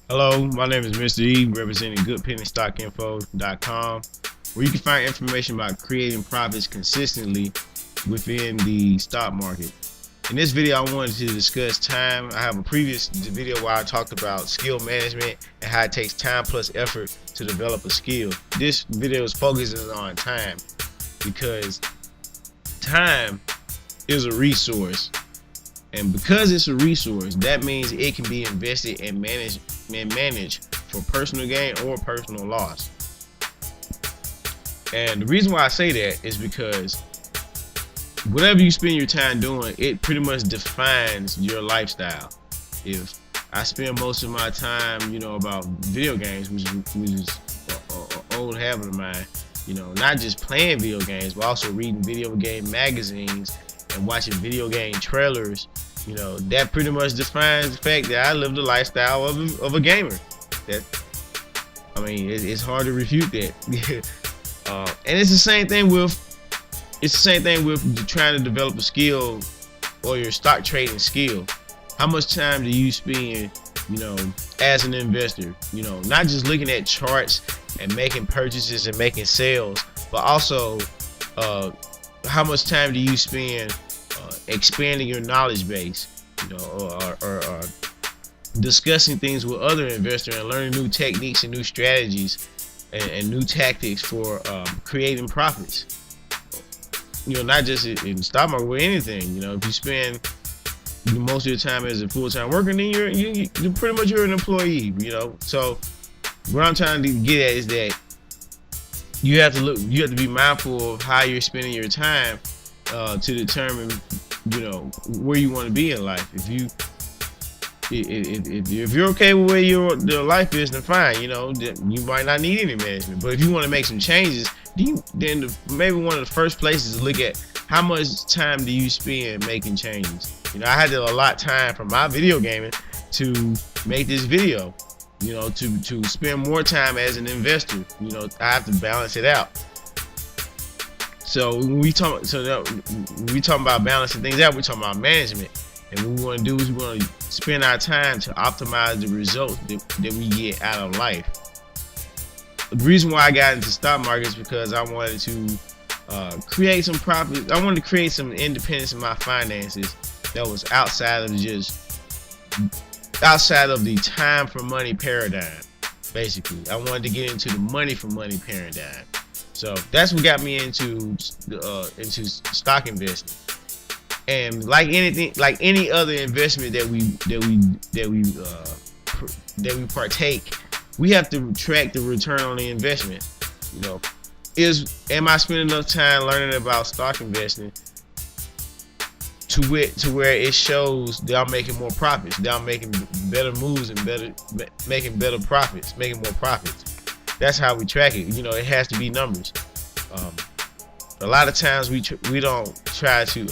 Hello, my name is Mr. E, representing GoodPennyStockInfo.com, where you can find information about creating profits consistently within the stock market. In this video, I wanted to discuss time. I have a previous video where I talked about skill management and how it takes time plus effort to develop a skill. This video is focusing on time because time is a resource. And because it's a resource, that means it can be invested and managed for personal gain or personal loss. And the reason why I say that is because whatever you spend your time doing, it pretty much defines your lifestyle. If I spend most of my time, about video games, which is an old habit of mine, not just playing video games, but also reading video game magazines and watching video game trailers, that pretty much defines the fact that I live the lifestyle of a gamer. It's hard to refute that. And it's the same thing with trying to develop a skill or your stock trading skill. How much time do you spend, as an investor? Not just looking at charts and making purchases and making sales, but also how much time do you spend expanding your knowledge base, or discussing things with other investors and learning new techniques and new strategies and new tactics for creating profits. Not just in the stock market, with anything. If you spend most of your time as a full-time worker, then you're pretty much an employee. So what I'm trying to get at is that you have to be mindful of how you're spending your time to determine where you want to be in life. If you're okay with where your life is, then fine. You might not need any management. But if you want to make some changes, then maybe one of the first places to look at how much time do you spend making changes. I had to allot time from my video gaming to make this video. To spend more time as an investor. I have to balance it out. So when we talk about balancing things out, we're talking about management. And what we want to do is we want to spend our time to optimize the results that we get out of life. The reason why I got into stock market is because I wanted to create some profit. I wanted to create some independence in my finances that was outside of the time for money paradigm. Basically, I wanted to get into the money for money paradigm. So that's what got me into stock investing. And like any other investment that we partake, we have to track the return on the investment. Am I spending enough time learning about stock investing to where it shows that I'm making more profits, that I'm making better moves and making better profits, making more profits? That's how we track it. It has to be numbers. A lot of times we don't try to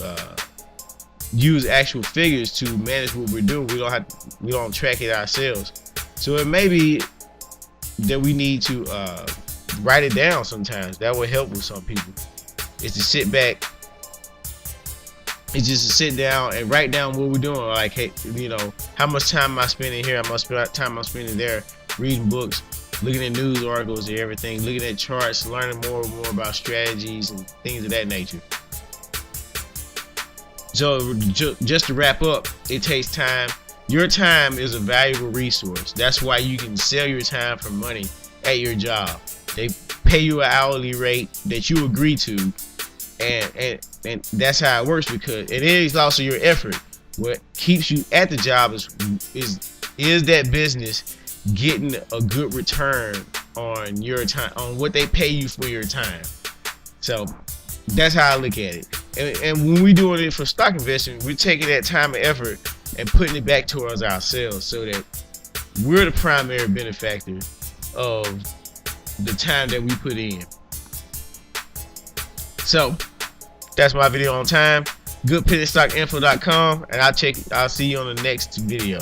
use actual figures to manage what we're doing. We don't track it ourselves. So it may be that we need to write it down sometimes. That will help with some people. It's to sit back. It's just to sit down and write down what we're doing. Like, hey, how much time am I spending here? How much time I'm spending there? Reading books, looking at news articles and everything, looking at charts, learning more and more about strategies and things of that nature. So just to wrap up, it takes time. Your time is a valuable resource. That's why you can sell your time for money at your job. They pay you an hourly rate that you agree to, and that's how it works, because it is also your effort. What keeps you at the job is that business getting a good return on your time, on what they pay you for your time. So that's how I look at it. And when we doing it for stock investing, we're taking that time and effort and putting it back towards ourselves, so that we're the primary benefactor of the time that we put in. So that's my video on time. GoodPennyStockInfo.com, and I'll see you on the next video.